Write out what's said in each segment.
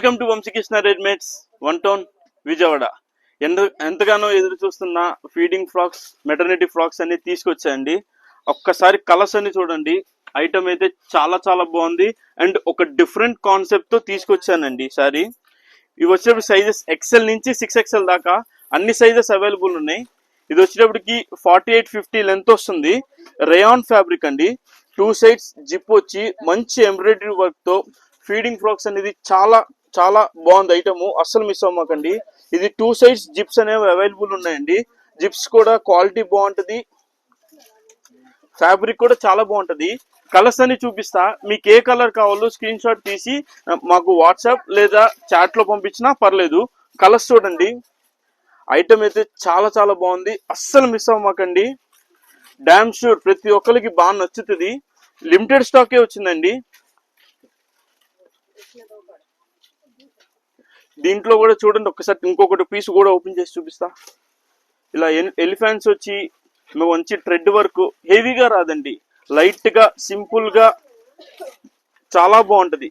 Welcome to Vamsikrishna readymades one town Vijayawada. ఎంతగానో ఎదురు చూస్తున్న ఫీడింగ్ ఫ్రాక్స్, మెటర్నిటీ ఫ్రాక్స్ అన్ని తీసుకొచ్చాయండి. ఒక్కసారి కలర్స్ అన్ని చూడండి. ఐటమ్ అయితే చాలా చాలా బాగుంది అండ్ ఒక డిఫరెంట్ కాన్సెప్ట్ తో తీసుకొచ్చానండి ఈసారి. ఇవి వచ్చేటప్పుడు సైజెస్ ఎక్సెల్ నుంచి 6XL దాకా అన్ని సైజెస్ అవైలబుల్ ఉన్నాయి. ఇది వచ్చేటప్పటికి 48-50 లెంత్ వస్తుంది. రేయాన్ ఫ్యాబ్రిక్ అండి. 2 సైడ్స్ జిప్ వచ్చి మంచి ఎంబ్రాయిడరీ వర్క్ తో ఫీడింగ్ ఫ్రాక్స్ అనేది చాలా చాలా బాగుంది ఐటమ్. అస్సలు మిస్ అవ్వకండి. ఇది 2 సైడ్స్ జిప్స్ అనేవి అవైలబుల్ ఉన్నాయండి. జిప్స్ కూడా క్వాలిటీ బాగుంటది, ఫ్యాబ్రిక్ కూడా చాలా బాగుంటది. కలర్స్ అన్ని చూపిస్తా. మీకు ఏ కలర్ కావాలో స్క్రీన్ షాట్ తీసి మాకు వాట్సాప్ లేదా చాట్ లో పంపించినా పర్లేదు. కలర్స్ చూడండి. ఐటమ్ అయితే చాలా చాలా బాగుంది. అస్సలు మిస్ అవ్వకండి. డామ్ షూర్ ప్రతి ఒక్కరికి బాగా నచ్చుతుంది. లిమిటెడ్ స్టాకే వచ్చిందండి. దీంట్లో కూడా చూడండి ఒకసారి ఇంకొకటి పీస్ కూడా ఓపెన్ చేసి చూపిస్తా. ఇలా ఎలిఫెంట్స్ వచ్చి మంచి థ్రెడ్ వర్క్, హెవీగా రాదండి, లైట్ గా సింపుల్ గా చాలా బాగుంటది.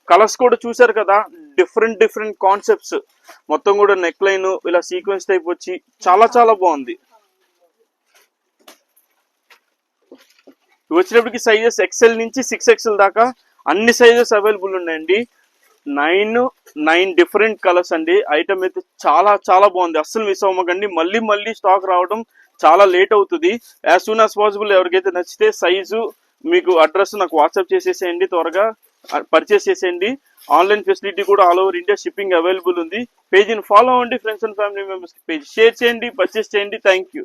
కలర్స్ కూడా చూసారు కదా, డిఫరెంట్ డిఫరెంట్ కాన్సెప్ట్స్. మొత్తం కూడా నెక్ లైన్ ఇలా సీక్వెన్స్ టైప్ వచ్చి చాలా చాలా బాగుంది. వచ్చినప్పటికి సైజెస్ ఎక్సెల్ నుంచి 6XL దాకా అన్ని సైజెస్ అవైలబుల్ ఉన్నాయండి. 9 డిఫరెంట్ కలర్స్ అండి. ఐటమ్ అయితే చాలా చాలా బాగుంది. అస్సలు మిస్ అవ్వకండి. మళ్ళీ మళ్ళీ స్టాక్ రావడం చాలా లేట్ అవుతుంది. యాజ్ సూన్ యాజ్ పాసిబుల్ ఎవరికైతే నచ్చితే సైజు మీకు అడ్రస్ నాకు వాట్సాప్ చేసేసేయండి. త్వరగా పర్చేస్ చేసేయండి. ఆన్లైన్ ఫెసిలిటీ కూడా all over India shipping available ఉంది. పేజీని ఫాలో అవ్వండి. Friends and family members page share చేయండి, పర్చేస్ చేయండి. Thank you.